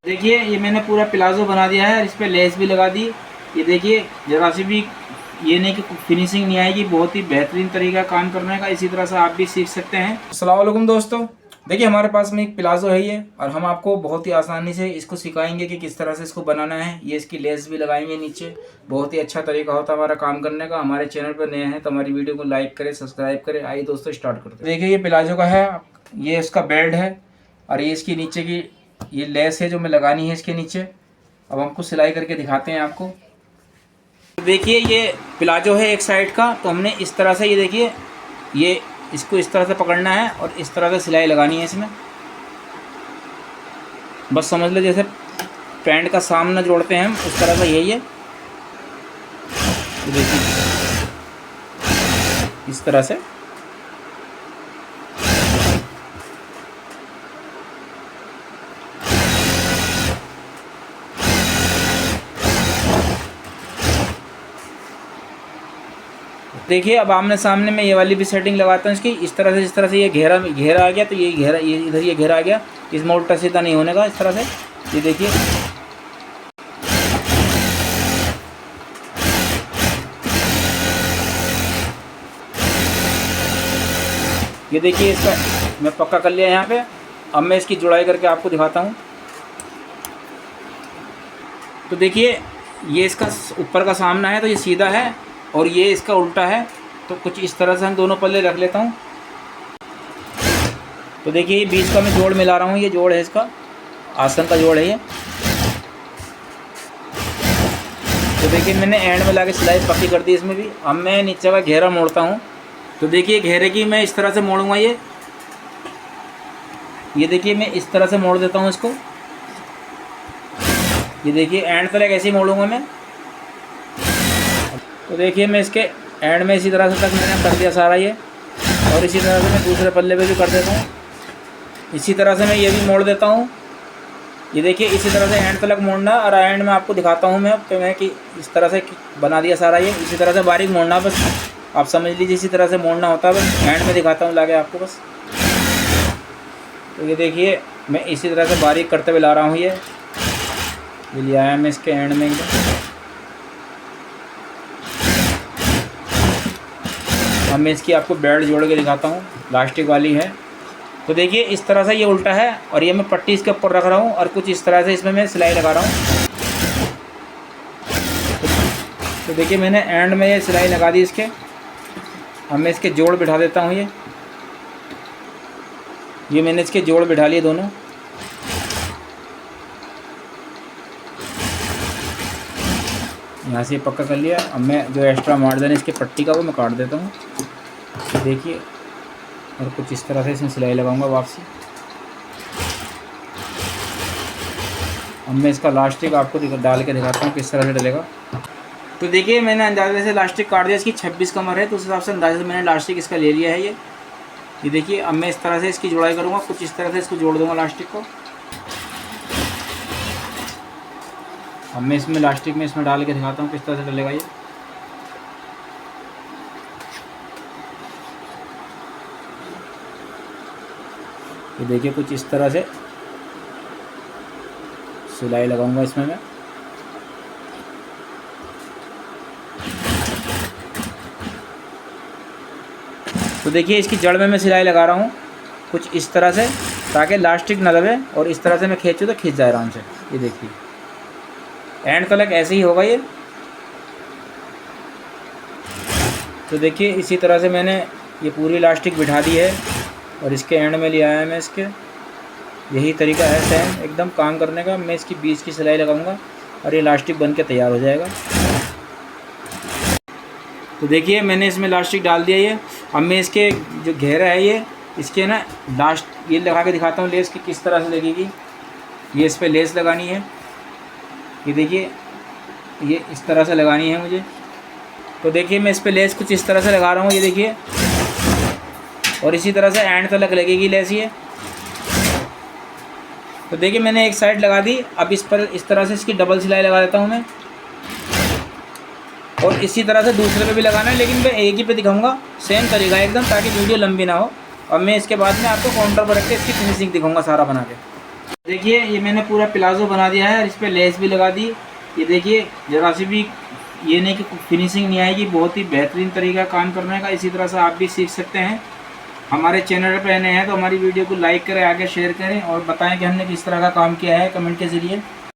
देखिए ये मैंने पूरा प्लाजो बना दिया है, इस पर लेस भी लगा दी। ये देखिए जरा सी भी ये नहीं कि फिनिशिंग नहीं आएगी, बहुत ही बेहतरीन तरीका काम करने का। इसी तरह से आप भी सीख सकते हैं। अस्सलाम वालेकुम दोस्तों, देखिए हमारे पास में एक प्लाजो है ये, और हम आपको बहुत ही आसानी से इसको सिखाएंगे कि किस तरह से इसको बनाना है। ये इसकी लेस भी लगाएंगे नीचे। बहुत ही अच्छा तरीका होता है हमारा काम करने का। हमारे चैनल पर नए हैं तो हमारी वीडियो को लाइक करें, सब्सक्राइब करें। आइए दोस्तों स्टार्ट करते हैं। देखिए ये प्लाजो का है, ये इसका बेल्ट है, और ये इसकी नीचे की ये लेस है जो मैं लगानी है इसके नीचे। अब हमको सिलाई करके दिखाते हैं आपको। देखिए ये प्लाजो है एक साइड का, तो हमने इस तरह से ये देखिए ये इसको इस तरह से पकड़ना है और इस तरह से सिलाई लगानी है इसमें। बस समझ लो जैसे पैंट का सामना जोड़ते हैं हम, उस तरह से यही है। देखिए इस तरह से देखिए। अब आमने सामने में ये वाली भी सेटिंग लगाता हूँ इसकी। इस तरह से जिस तरह से ये घेरा आ गया, तो ये घेरा ये इधर ये घेरा आ गया, इसमें उल्टा सीधा नहीं होने का। इस तरह से ये देखिए ये देखिए इसका मैं पक्का कर लिया यहाँ पे। अब मैं इसकी जुड़ाई करके आपको दिखाता हूँ। तो देखिए ये इसका ऊपर का सामना है तो ये सीधा है, और ये इसका उल्टा है। तो कुछ इस तरह से हम दोनों पल्ले रख लेता हूँ। तो देखिए ये बीच का मैं जोड़ मिला रहा हूँ, ये जोड़ है इसका, आसन का जोड़ है ये। तो देखिए मैंने एंड में ला के सिलाई पक्की कर दी इसमें भी। अब मैं नीचे का घेरा मोड़ता हूँ। तो देखिए घेरे की मैं इस तरह से मोड़ूंगा ये देखिए मैं इस तरह से मोड़ देता हूँ इसको। ये देखिए एंड तक ऐसे ही मोड़ूंगा मैं। तो देखिए मैं इसके एंड में इसी तरह से तक मैंने कर दिया सारा ये, और इसी तरह से मैं दूसरे पल्ले पे भी कर देता हूँ। इसी तरह से मैं ये भी मोड़ देता हूँ। ये देखिए इसी तरह से एंड तक मोड़ना, और एंड में आपको दिखाता हूँ मैं तो मैं कि इस तरह से बना दिया सारा ये। इसी तरह से बारीक मोड़ना, बस आप समझ लीजिए इसी तरह से मोड़ना होता है। बस एंड में दिखाता हूँ लाके आपको बस। तो ये देखिए मैं इसी तरह से बारीक करते हुए ला रहा हूँ ये लिया है मैं इसके एंड में एकदम। अब मैं इसकी आपको बेल्ट जोड़ के दिखाता हूँ, प्लास्टिक वाली है। तो देखिए इस तरह से ये उल्टा है, और ये मैं पट्टी इसके ऊपर रख रहा हूँ, और कुछ इस तरह से इसमें मैं सिलाई लगा रहा हूँ। तो देखिए मैंने एंड में ये सिलाई लगा दी इसके। अब मैं इसके जोड़ बिठा देता हूँ ये मैंने इसके जोड़ बिठा लिए दोनों। यहाँ से पक्का कर लिया। अब मैं जो एक्स्ट्रा मार्जिन है इसके पट्टी का वो मैं काट देता हूँ। देखिए और कुछ इस तरह से इसमें सिलाई लगाऊंगा वापसी। अब मैं इसका लास्टिक आपको डाल के दिखाता हूँ किस तरह से डलेगा। तो देखिए मैंने अंदाजे से लास्टिक काट दिया। इसकी 26 कमर है, तो उस हिसाब से अंदाजे से मैंने लास्टिक इसका ले लिया है ये देखिए। अब मैं इस तरह से इसकी जुड़ाई करूँगा, कुछ इस तरह से इसको जोड़ दूँगा लास्टिक को। अब मैं इसमें लास्टिक में इसमें डाल के दिखाता हूँ किस तरह से डलेगा ये। देखिए कुछ इस तरह से सिलाई लगाऊंगा इसमें मैं। तो देखिए इसकी जड़ में मैं सिलाई लगा रहा हूँ कुछ इस तरह से, ताकि लास्टिक न दबे, और इस तरह से मैं खींचूँ तो खींच जाए आराम से। ये देखिए एंड तक ऐसे ही होगा ये। तो देखिए इसी तरह से मैंने ये पूरी लास्टिक बिठा दी है, और इसके एंड में लिया है मैं इसके। यही तरीका है सेम एकदम काम करने का। मैं इसकी बीच की सिलाई लगाऊंगा और ये लास्टिक बन के तैयार हो जाएगा। तो देखिए मैंने इसमें लास्टिक डाल दिया ये। अब मैं इसके जो घेरा है ये इसके ना लास्ट ये लगा के दिखाता हूँ लेस की किस तरह से लगेगी। ये इस पर लेस लगानी है। ये देखिए ये इस तरह से लगानी है मुझे। तो देखिए मैं इस पर लेस कुछ इस तरह से लगा रहा हूँ, ये देखिए, और इसी तरह से एंड तक लगेगी लेस ये। तो देखिए मैंने एक साइड लगा दी। अब इस पर इस तरह से इसकी डबल सिलाई लगा देता हूँ मैं, और इसी तरह से दूसरे पे भी लगाना है, लेकिन मैं एक ही पे दिखाऊंगा सेम तरीका एकदम, ताकि वीडियो लंबी ना हो। और मैं इसके बाद में आपको काउंटर पर रख के इसकी फिनिशिंग दिखाऊंगा सारा बना के। देखिए ये मैंने पूरा प्लाजो बना दिया है और इस पर लेस भी लगा दी। ये देखिए जरा सी भी ये नहीं कि फिनिशिंग नहीं आएगी, बहुत ही बेहतरीन तरीका काम करने का। इसी तरह से आप भी सीख सकते हैं। हमारे चैनल पर नए हैं तो हमारी वीडियो को लाइक करें, आगे शेयर करें और बताएं कि हमने किस तरह का काम किया है कमेंट के ज़रिए।